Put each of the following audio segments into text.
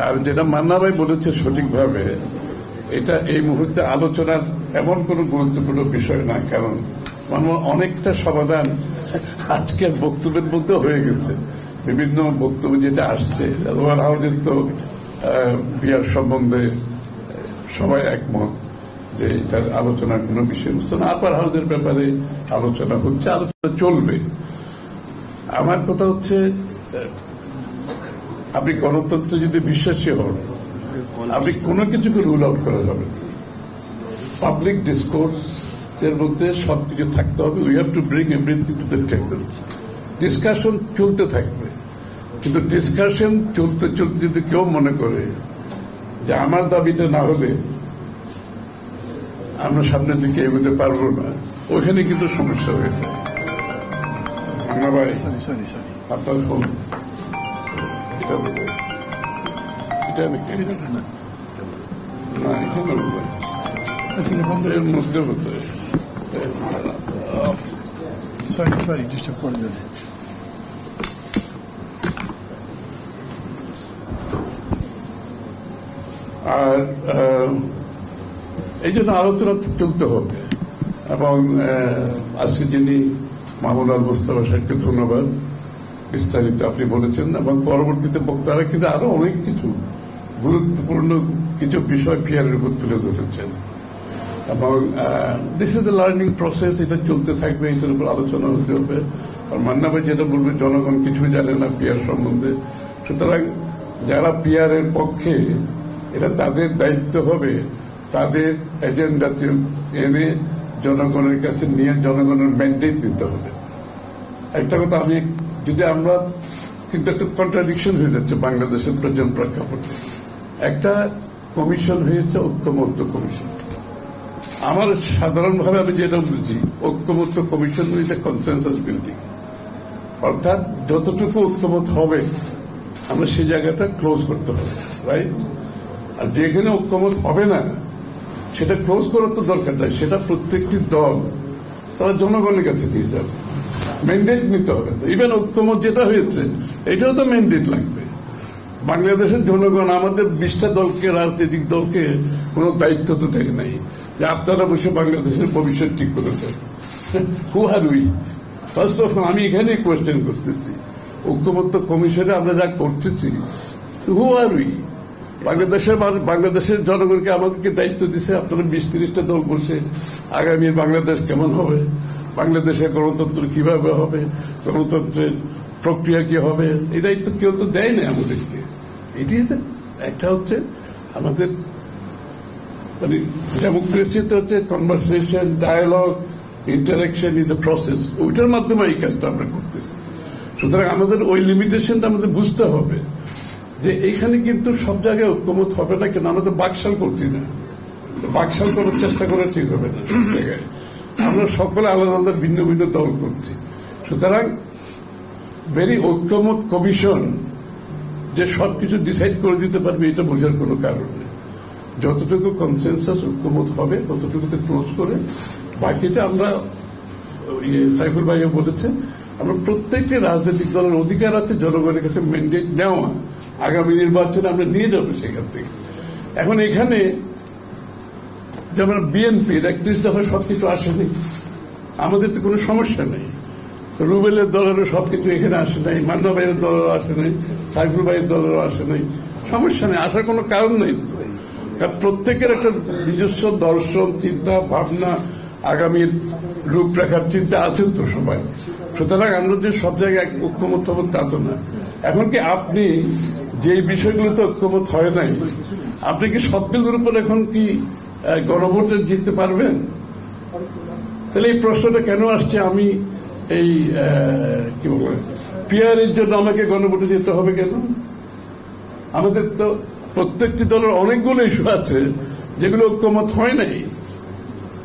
আর যেটা মান্না ভাই বলেছে সঠিকভাবে, এটা এই মুহূর্তে আলোচনার এমন কোন গুরুত্বপূর্ণ বিষয় না, কারণ অনেকটা সমাধান আজকের বক্তব্যের মধ্যে হয়ে গেছে। বিভিন্ন বক্তব্য যেটা আসছে, লোয়ার হাউসের তো বিয়ার সম্বন্ধে সবাই একমত যে এটার আলোচনার কোন বিষয়বস্তু না। আপার হাউসের ব্যাপারে আলোচনা হচ্ছে, আলোচনা চলবে। আমার কথা হচ্ছে, আপনি গণতন্ত্রে যদি বিশ্বাসী হন, আপনি কোনো কিছুকে রুল আউট করা যাবে না। পাবলিক ডিসকোর্স এর মধ্যে সবকিছু থাকতে হবে। We have to bring everything to the table. Discussion চলতে থাকবে, কিন্তু ডিসকাশন চলতে চলতে যদি কেউ মনে করে যে আমার দাবিটা না হলে আমরা সামনের দিকে এগোতে পারবো না, ওখানে কিন্তু সমস্যা হয়ে যায়। মান্না ভাই, আপনার ফোন এটা আমি না, এখানে এর মধ্যে হতো। আর এই জন্য আলোচনা চলতে হবে। এবং আজকে যিনি মাহমুদ আল মুস্তাফা সাহেবকে ধন্যবাদ, বিস্তারিত আপনি বলেছেন, এবং পরবর্তীতে বক্তারা কিন্তু আরো অনেক কিছু গুরুত্বপূর্ণ কিছু বিষয় পিয়ারের উপর তুলে ধরেছেন। এবং this is the learning process, এটা চলতে থাকবে, এটার উপর আলোচনা হতে হবে। আর মান্না ভাই যেটা বলবে, জনগণ কিছু জানে না পিয়ার সম্বন্ধে, সুতরাং যারা পিয়ারের পক্ষে, এটা তাদের দায়িত্ব হবে তাদের এজেন্ডাতে এনে জনগণের কাছে নিয়ে জনগণের ম্যান্ডেট দিতে হবে। একটা কথা আমি, যদি আমরা, কিন্তু একটা কন্ট্রাডিকশন হয়ে যাচ্ছে বাংলাদেশের প্রেজেন্ট প্রেক্ষাপটে। একটা কমিশন হয়েছে ঐক্যমত্য কমিশন। আমার সাধারণভাবে আমি যেটা বুঝি, ঐক্যমত্য কমিশন হয়েছে কনসেনসাস বিল্ডিং, অর্থাৎ যতটুকু ঐক্যমত হবে আমরা সেই জায়গাটা ক্লোজ করতে হবে, রাইট? আর যেখানে ঐক্যমত হবে না সেটা ক্লোজ করার তো দরকার নাই, সেটা প্রত্যেকটি দল তারা জনগণের কাছে দিয়ে যাবে, ম্যান্ডেট নিতে হবে। ইভেন ঐক্যমত যেটা হয়েছে এটাও তো ম্যান্ডেট লাগবে। বাংলাদেশের জনগণ আমাদের 20টা দলকে, রাজনৈতিক দলকে কোনো দায়িত্ব তো দেয় নাই যে আপনারা বসে বাংলাদেশের ভবিষ্যৎ ঠিক করে দেন। হু আর উই? ফার্স্ট অফ অল আমি এখানেই কোয়েশ্চেন করতেছি, ঐক্যমত্য কমিশনে আমরা যা করতেছি, হু আর উই? বাংলাদেশের জনগণকে আমাদেরকে দায়িত্ব দিচ্ছে, আপনারা 20-30টা দল বসে আগামী বাংলাদেশ কেমন হবে, বাংলাদেশের গণতন্ত্র কিভাবে হবে, গণতন্ত্রের প্রক্রিয়া কি হবে, এই দায়িত্ব কেউ তো দেয় না আমাদেরকে। এটি একটা হচ্ছে আমাদের, মানে ডেমোক্রেসিতে হচ্ছে conversation, dialogue, interaction is a process. ওইটার মাধ্যমে এই কাজটা আমরা করতেছি। সুতরাং আমাদের ওই লিমিটেশনটা আমাদের বুঝতে হবে যে এইখানে কিন্তু সব জায়গায় ঐক্যমত হবে না, কেন আমরা তো বাকশাল করছি না। বাকশাল করার চেষ্টা করা ঠিক হবে না সব জায়গায়। আমরা সকলে আলাদা আলাদা ভিন্ন ভিন্ন দল করছি। সুতরাং ভেরি ঐক্যমত কমিশন যে সবকিছু ডিসাইড করে দিতে পারবে এটা বোঝার কোনো কারণ নেই। যতটুকু কনসেনসাস ঐক্যমত হবে ততটুকুতে ক্লোজ করে বাকিটা আমরা, সাইফুল ভাইও বলেছেন, আমরা প্রত্যেকটি রাজনৈতিক দলের অধিকার আছে জনগণের কাছে ম্যান্ডেট নেওয়া, আগামী নির্বাচনে আমরা নিয়ে যাবো সেখান থেকে। এখন এখানে যেমন বিএনপির 31 দফা সবকিছু আসেনি, আমাদের তো কোনো সমস্যা নেই। রুবেলের দলেরও সবকিছু এখানে আসে নাই, মান্না ভাইয়ের দলেরও আসে নাই, সাইফুল ভাইয়ের দলেরও আসে নাই, সমস্যা নেই, আসার কোনো কারণ নেই। কারণ প্রত্যেকের একটা নিজস্ব দর্শন, চিন্তা ভাবনা, আগামীর রূপরেখার চিন্তা আছেন তো সবাই। সুতরাং আমরা যে সব জায়গায় ঐক্যমত হব তা তো না। এখন কি আপনি যে বিষয়গুলোতে ঐক্যমত হয় নাই, আপনি কি সবগুলোর উপর এখন কি গণভোটে জিততে পারবেন? তাহলে এই প্রশ্নটা কেন আসছে? আমি এই কি বলবো, পিয়ারের জন্য আমাকে গণভোটে যেতে হবে কেন? আমাদের তো প্রত্যেকটি দলের অনেকগুলো ইস্যু আছে যেগুলো ঐক্যমত হয় নাই।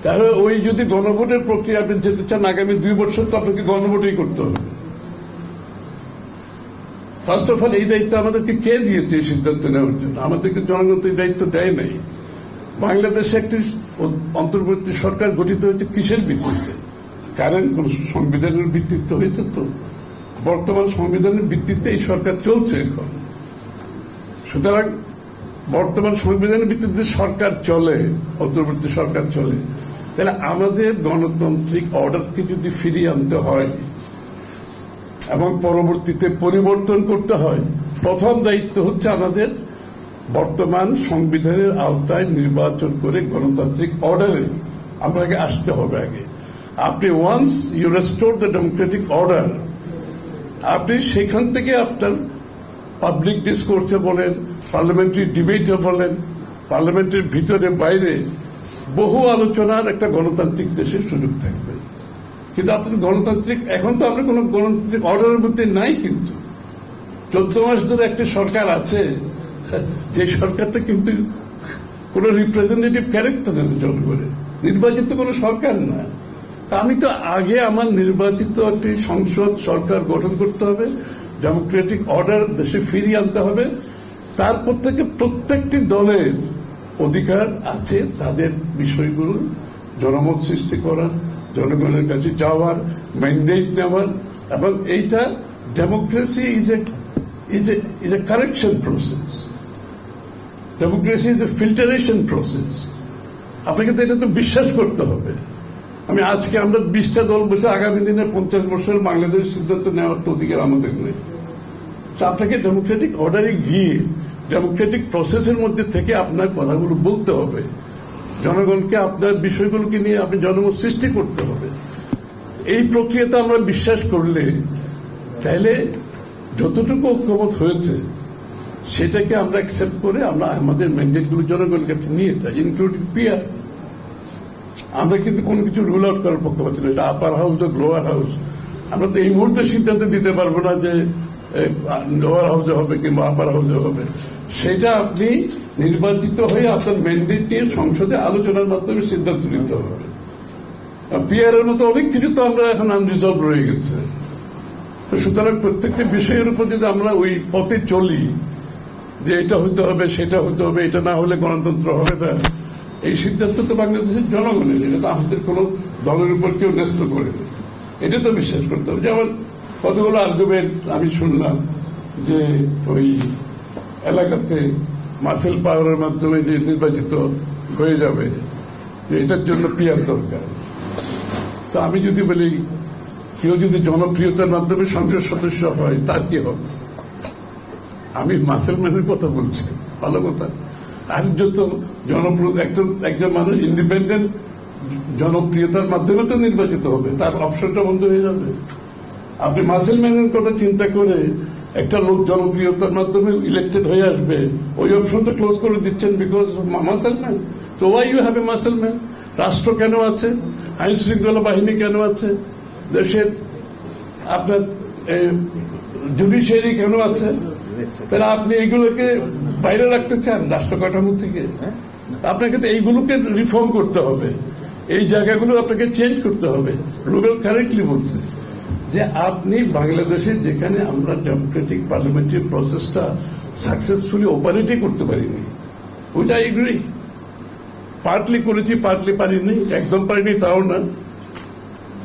তাহলে ওই যদি গণভোটের প্রক্রিয়া আপনি যেতে চান আগামী 2 বছর, তো আপনাকে গণভোটই করতে হবে। ফার্স্ট অফ অল এই দায়িত্ব আমাদেরকে কে দিয়েছে এই সিদ্ধান্ত নেওয়ার জন্য? আমাদেরকে জনগণ তো এই দায়িত্ব দেয় নাই। বাংলাদেশে একটি অন্তর্বর্তী সরকার গঠিত হয়েছে কিসের ভিত্তিতে? কারণ কোন সংবিধানের ভিত্তিতে হয়েছে? তো বর্তমান সংবিধানের ভিত্তিতে এই সরকার চলছে এখন। সুতরাং বর্তমান সংবিধানের ভিত্তিতে সরকার চলে, অন্তর্বর্তী সরকার চলে, তাহলে আমাদের গণতান্ত্রিক অর্ডারকে যদি ফিরিয়ে আনতে হয় এবং পরবর্তীতে পরিবর্তন করতে হয়, প্রথম দায়িত্ব হচ্ছে আমাদের বর্তমান সংবিধানের আওতায় নির্বাচন করে গণতান্ত্রিক অর্ডারে আমাকে আসতে হবে। আগে আপনি once you restore the democratic order, আপনি সেখান থেকে আপনার পাবলিক ডিসকোর্সে বলেন, পার্লামেন্টারি ডিবেটে বলেন, পার্লামেন্টের ভিতরে বাইরে বহু আলোচনার একটা গণতান্ত্রিক দেশের সুযোগ থাকবে। কিন্তু আপনার গণতান্ত্রিক, এখন তো আমরা কোন গণতান্ত্রিক অর্ডারের মধ্যে নাই, কিন্তু 14 মাস ধরে একটা সরকার আছে, যে সরকারটা কিন্তু কোন রিপ্রেজেন্টেটিভ ক্যারেক্টার নেই, জনগণের নির্বাচিত কোন সরকার না। তা আমি তো আগে আমার নির্বাচিত একটি সংসদ সরকার গঠন করতে হবে, ডেমোক্রেটিক অর্ডার দেশে ফিরিয়ে আনতে হবে। তারপর থেকে প্রত্যেকটি দলের অধিকার আছে তাদের বিষয়গুলো জনমত সৃষ্টি করার, জনগণের কাছে যাওয়ার, ম্যান্ডেট নেওয়ার, এবং এইটা democracy is a correction process, democracy is a filtration process. আপনাকে তো এটা তো বিশ্বাস করতে হবে। আমি আজকে আমরা 20টা দল বসে আগামী দিনে 50 বছর বাংলাদেশ সিদ্ধান্ত নেওয়ার তো অধিকার আমাদের নেই। আপনাকে ডেমোক্রেটিক অর্ডারে গিয়ে ডেমোক্রেটিক প্রসেসের মধ্যে থেকে আপনার কথাগুলো বলতে হবে, জনগণকে আপনার বিষয়গুলোকে নিয়ে আপনি জনমত সৃষ্টি করতে হবে। এই প্রক্রিয়াতে আমরা বিশ্বাস করলে তাহলে যতটুকু ঐক্যমত হয়েছে সেটাকে আমরা অ্যাকসেপ্ট করে আমরা আমাদের ম্যান্ডেটগুলো জনগণের কাছে নিয়ে যাই, ইনক্লুডিং পিয়ার। আমরা কিন্তু কোনো কিছু রুল আউট করার পক্ষপাতি না, এটা আপার হাউস ও লোয়ার হাউস। আমরা তো এই মুহূর্তে সিদ্ধান্ত দিতে পারবো না যে লোয়ার হাউসে হবে কিংবা আপার হাউসে হবে। সেটা আপনি নির্বাচিত হয়ে আপনার ম্যান্ডেট নিয়ে সংসদে আলোচনার মাধ্যমে সিদ্ধান্ত নিতে হবে। পিয়ারের মতো অনেক কিছু তো আমরা এখন আনরিজলভ রয়ে গেছে। তো সুতরাং প্রত্যেকটি বিষয়ের উপর যদি আমরা ওই পথে চলি যে এটা হতে হবে, সেটা হতে হবে, এটা না হলে গণতন্ত্র হবে না, এই সিদ্ধান্ত তো বাংলাদেশের জনগণের, এটা তো আমাদের কোন দলের উপর কেউ ন্যস্ত করেনি। এটা তো বিশ্বাস করতে হবে। যেমন কতগুলো আর্গুমেন্ট আমি শুনলাম যে ওই এলাকাতে মাসেল পাওয়ারের মাধ্যমে যে নির্বাচিত হয়ে যাবে, যে এটার জন্য পিয়ার দরকার। তা আমি যদি বলি কেউ যদি জনপ্রিয়তার মাধ্যমে সংসদ সদস্য হয় তার কি হবে? আমি মাসেল ম্যানের কথা বলছি, ভালো কথা। আর যত একজন মানুষ ইন্ডিপেন্ডেন্ট জনপ্রিয়তার মাধ্যমে তো নির্বাচিত হবে, তার অপশনটা বন্ধ হয়ে যাবে। আপনি মাসেল ম্যানের কথা চিন্তা করে একটা লোক জনপ্রিয়তার মাধ্যমে ইলেক্টেড হয়ে আসবে, ওই অপশনটা ক্লোজ করে দিচ্ছেন বিকজ মাসেল ম্যান। তো why you have a muscle man? রাষ্ট্র কেন আছে? আইন শৃঙ্খলা বাহিনী কেন আছে? দেশের আপনার জুডিশিয়ারি কেন আছে? তাহলে আপনি এইগুলোকে বাইরে রাখতে চান রাষ্ট্র কাঠামো থেকে? আপনাকে তো এইগুলোকে রিফর্ম করতে হবে, এই জায়গাগুলো আপনাকে চেঞ্জ করতে হবে। রুবেল কারেক্টলি বলছে যে আপনি বাংলাদেশে যেখানে আমরা ডেমোক্রেটিক পার্লামেন্টারি প্রসেসটা সাকসেসফুলি অপারেটই করতে পারিনি, ওইটা এগ্রি, পার্টলি করেছি, পার্টলি পারিনি, একদম পারিনি তাও না।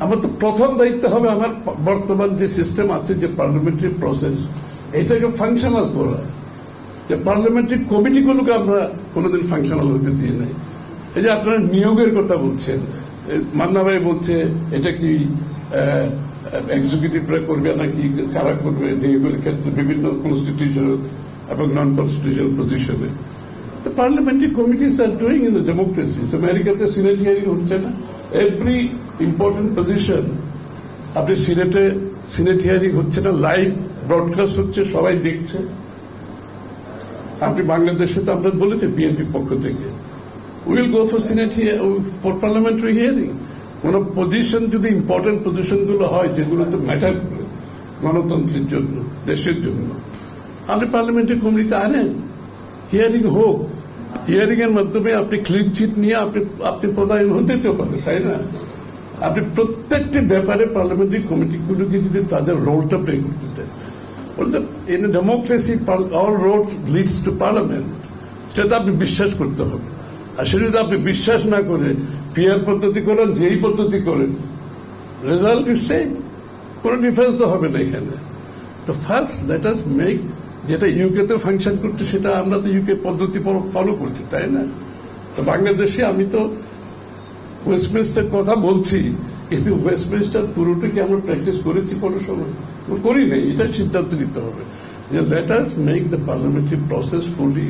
আমার তো প্রথম দায়িত্ব হবে আমার বর্তমান যে সিস্টেম আছে, যে পার্লামেন্টারি প্রসেস, এটাকে ফাংশনাল করা। যে পার্লামেন্টারি কমিটিগুলোকে আমরা কোনোদিন ফাংশনাল হতে দিয়ে নাই। এই যে আপনারা নিয়োগের কথা বলছেন, মান্না ভাই বলছে এটা কি এক্সিকিউটিভরা করবে নাকি কারা করবে নিয়োগের ক্ষেত্রে বিভিন্ন কনস্টিটিউশনাল এবং নন কনস্টিটিউশনাল পজিশনে। তো parliamentary committees are doing in the democracy. আমেরিকাতে সিনেট হিয়ারিং হচ্ছে না, এভরি ইম্পর্টেন্ট পজিশন আপনি সিনেট হিয়ারিং হচ্ছে না, লাইভ ব্রডকাস্ট হচ্ছে, সবাই দেখছে। আপনি বাংলাদেশে তো আমরা বলেছি বিএনপির পক্ষ থেকে will go for senate for parliamentary hearing. কোন পজিশন যদি ইম্পর্টেন্ট পজিশন গুলো হয় যেগুলো তো ম্যাটার করে গণতন্ত্রের জন্য, দেশের জন্য, আপনি পার্লামেন্টারি কমিটিতে আনেন, হিয়ারিং হোক। হিয়ারিং এর মাধ্যমে আপনি ক্লিন চিট নিয়ে আপনি প্রধান হতে পারেন, তাই না? আপনি প্রত্যেকটি ব্যাপারে পার্লামেন্টারি কমিটিগুলোকে যদি তাদের রোলটা প্লে করতে দেন, বলতে in democracy all road leads to parliament, সেটা আপনি বিশ্বাস করতে হবে। আর সেটা যদি আপনি বিশ্বাস না করে পিয়ার পদ্ধতি করেন, যেই পদ্ধতি করেন, রেজাল্ট ইজ সেম, কোন ডিফারেন্স তো হবে না এখানে। তো ফার্স্ট লেট আস মেক যেটা ইউকেতে ফাংশন করছে সেটা আমরা তো ইউকে পদ্ধতি ফলো করছি, তাই না? তো বাংলাদেশে আমি তো ওয়েস্টমিনিস্টার কথা বলছি, কিন্তু ওয়েস্টমিনিস্টার পুরোটা কি আমরা প্র্যাকটিস করেছি কোনো সময়? করি নাই। এটা সিদ্ধান্ত নিতে হবে যে let us make the parliamentary process fully.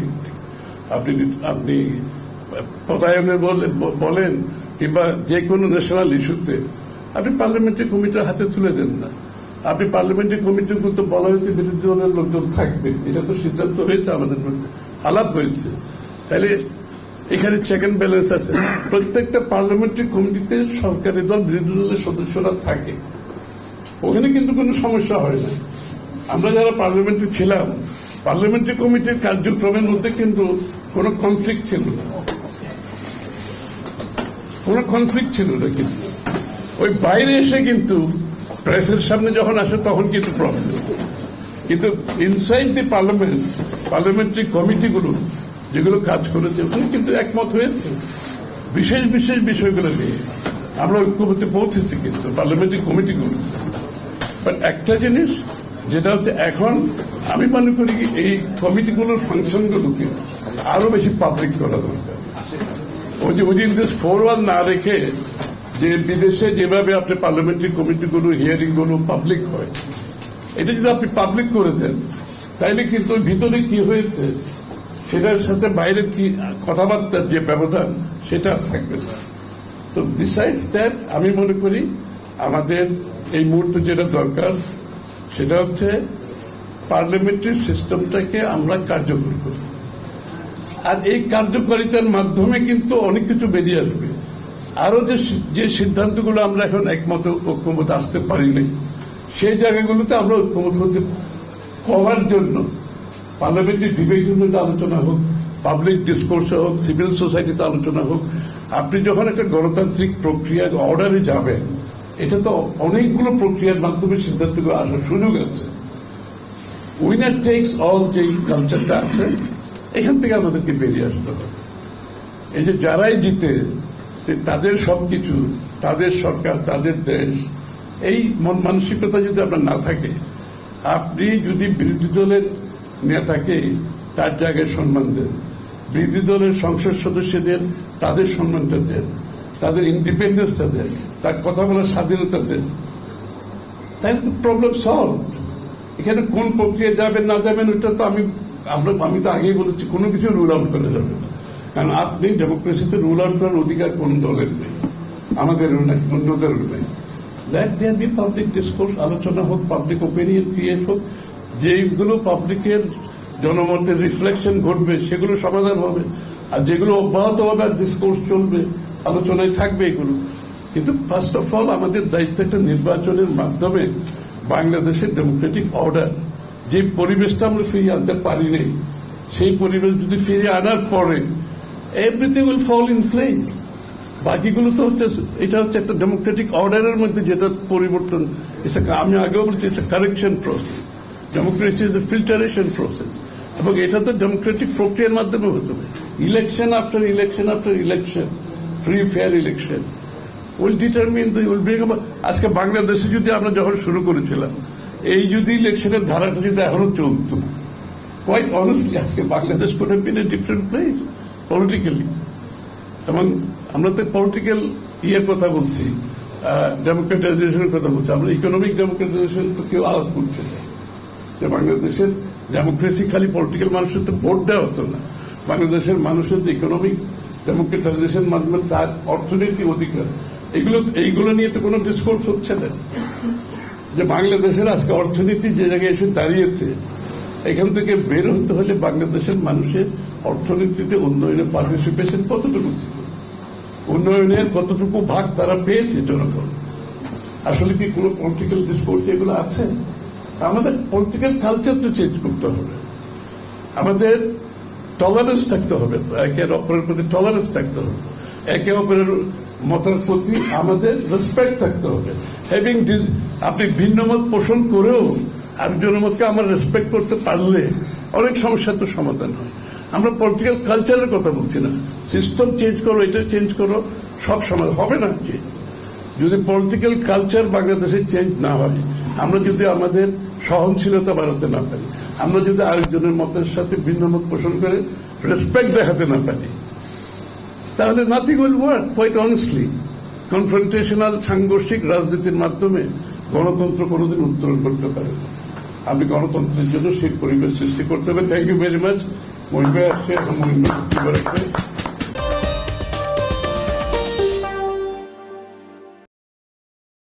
আপনি পতায়নে বলেন কিংবা যে কোনো ন্যাশনাল ইস্যুতে আপনি পার্লামেন্টারি কমিটির হাতে তুলে দেন না। আপনি পার্লামেন্টারি কমিটিগুলো তো বলা হয়েছে বিরোধী দলের লোকজন থাকবে, এটা তো সিদ্ধান্ত হয়েছে, আমাদের মধ্যে আলাপ হয়েছে। তাহলে এখানে চেক অ্যান্ড ব্যালেন্স আছে। প্রত্যেকটা পার্লামেন্টারি কমিটিতে সরকারি দল বিরোধী দলের সদস্যরা থাকে, ওখানে কিন্তু কোনো সমস্যা হয় না। আমরা যারা পার্লামেন্টে ছিলাম, পার্লামেন্টারি কমিটির কার্যক্রমের মধ্যে কিন্তু কোনো কনফ্লিক্ট ছিল না, কোনো কনফ্লিক্ট ছিল না। কিন্তু ওই বাইরে এসে কিন্তু প্রেসের সামনে যখন আসে তখন কিন্তু প্রবলেম। কিন্তু ইনসাইড দি পার্লামেন্ট, পার্লামেন্টারি কমিটিগুলো যেগুলো কাজ করেছে ওখানে কিন্তু একমত হয়েছে বিশেষ বিশেষ বিষয়গুলো নিয়ে। আমরা ঐক্যমত্যে পৌঁছেছি কিন্তু পার্লামেন্টারি কমিটিগুলো। বাট একটা জিনিস যেটা হচ্ছে, এখন আমি মনে করি এই কমিটিগুলোর ফাংশনগুলোকে আরো বেশি পাবলিক করা দরকার। ওই যে উইদিন দিস 4 না রেখে, যে বিদেশে যেভাবে আপনি পার্লামেন্টারি কমিটিগুলো হিয়ারিং গুলো পাবলিক হয়, এটা যদি আপনি পাবলিক করে দেন তাইলে কিন্তু ভিতরে কি হয়েছে সেটার সাথে বাইরের কি কথাবার্তার যে ব্যবধান সেটা থাকবে না। তো বিসাইডস দ্যাট আমি মনে করি আমাদের এই মুহূর্তে যেটা দরকার সেটা হচ্ছে পার্লামেন্টারি সিস্টেমটাকে আমরা কার্যকর করি। আর এই কার্যকারিতার মাধ্যমে কিন্তু অনেক কিছু বেরিয়ে আসবে। আরো যে সিদ্ধান্তগুলো আমরা এখন একমত ঐক্যমত আসতে পারি নাই, সেই জায়গাগুলোতে আমরা ঐক্যমত হতে করার জন্য পার্লামেন্টারি ডিবেটের মধ্যে আলোচনা হোক, পাবলিক ডিসকোর্সে হোক, সিভিল সোসাইটিতে আলোচনা হোক। আপনি যখন একটা গণতান্ত্রিক প্রক্রিয়া অর্ডারে যাবেন, এটা তো অনেকগুলো প্রক্রিয়ার মাধ্যমে সিদ্ধান্তগুলো আসার সুযোগ আছে। উইনার টেক্স অল যে কালচারটা আছে, এখান থেকে আমাদেরকে বেরিয়ে আসতে হবে। এই যে যারাই জিতে তাদের সবকিছু, তাদের সরকার, তাদের দেশ, এই মন মানসিকতা যদি আপনার না থাকে, আপনি যদি বিরোধী দলের নেতাকে তার জায়গায় সম্মান দেন, বিরোধী দলের সংসদ সদস্যদের তাদের সম্মানটা দেন, তাদের ইন্ডিপেন্ডেন্সটা দেন, তার কথা বলার স্বাধীনতা দেন, তাহলে তো প্রবলেম সলভ। এখানে কোন প্রক্রিয়া যাবেন না যাবেন ওটা তো আমি তো আগেই বলেছি, কোনো কিছু রুল আউট করা যাবে না। কারণ আপনি ডেমোক্রেসিতে রুল আউট করার অধিকার কোন দলের নেই, আমাদেরও নেই, অন্যদেরও নেই। Let there be public discourse, আলোচনা হোক, পাবলিক ওপিনিয়ন ক্রিয়েট হোক, যেগুলো পাবলিকের জনমতের রিফ্লেকশন ঘটবে সেগুলো সমাধান হবে। আর যেগুলো অব্যাহতভাবে ডিসকোর্স চলবে, আলোচনায় থাকবে এগুলো। কিন্তু ফার্স্ট অফ অল আমাদের দায়িত্ব একটা নির্বাচনের মাধ্যমে বাংলাদেশের ডেমোক্রেটিক অর্ডার, যে পরিবেশটা আমরা ফিরিয়ে আনতে পারি নাই, সেই পরিবেশ যদি ফিরিয়ে আনার পরে everything will fall in place. বাকিগুলো তো হচ্ছে, এটা হচ্ছে একটা ডেমোক্রেটিক অর্ডারের মধ্যে যেটা পরিবর্তন। আমি আগেও বলছি, it's a correction process. Democracy is a filtration process, এবং এটা তো ডেমোক্রেটিক প্রক্রিয়ার মাধ্যমে হতে হবে। Election after election after election, free fair election will determine will bring. আজকে বাংলাদেশে যদি আমরা যখন শুরু করেছিলাম, এই যদি ইলেকশনের ধারাটা যদি এখনো চলত, কোয়াইট অনেস্টলি আজকে Bangladesh could have been a different place politically. এবং আমরা তো পলিটিক্যাল ইয়ের কথা বলছি, ডেমোক্রেটাইজেশনের কথা বলছি, আমরা ইকোনমিক ডেমোক্রেটাইজেশন তো কেউ আলাপ করছে না। যে বাংলাদেশের ডেমোক্রেসি খালি পলিটিক্যাল মানুষের তো ভোট দেওয়া হতো না, বাংলাদেশের মানুষের ইকোনমিক ডেমোক্রেটাইজেশন মাধ্যমে তার অর্থনৈতিক অধিকার, এইগুলো নিয়ে তো কোনো ডিসকোর্স হচ্ছে না। যে বাংলাদেশের আজকে অর্থনীতি যে জায়গায় এসে দাঁড়িয়েছে, এখান থেকে বের হতে হলে বাংলাদেশের মানুষের অর্থনীতিতে উন্নয়নের পার্টিসিপেশন কতটুকু ছিল, উন্নয়নের কতটুকু ভাগ তারা পেয়েছে জনগণ। আসলে কি কোনো পলিটিক্যাল ডিসকোর্স এগুলো আছে? আমাদের পলিটিক্যাল কালচার তো চেঞ্জ করতে হবে, আমাদের টলারেন্স থাকতে হবে, একে অপরের প্রতি টলারেন্স থাকতে হবে, একে অপরের মতের প্রতি আমাদের রেসপেক্ট থাকতে হবে। হ্যাভিং আপনি ভিন্ন মত পোষণ করেও আরেকজনের মতকে আমরা রেসপেক্ট করতে পারলে অনেক সমস্যার তো সমাধান হয়। আমরা পলিটিক্যাল কালচারের কথা বলছি না, সিস্টেম চেঞ্জ করো, এটা চেঞ্জ করো, সব সমাধান হবে না। চেঞ্জ যদি পলিটিক্যাল কালচার বাংলাদেশে চেঞ্জ না হয়, আমরা যদি আমাদের সহনশীলতা বাড়াতে না পারি, আমরা যদি আরেকজনের মতের সাথে ভিন্ন মত পোষণ করে রেসপেক্ট দেখাতে না পারি, তাহলে nothing will work. Quite honestly, confrontational সাংঘর্ষিক রাজনীতির মাধ্যমে গণতন্ত্র কোনোদিন উত্তরণ করতে পারে না। আপনি গণতন্ত্রের জন্য সেই পরিবেশ সৃষ্টি করতে হবে। Thank you very much. মহিলা আসছে,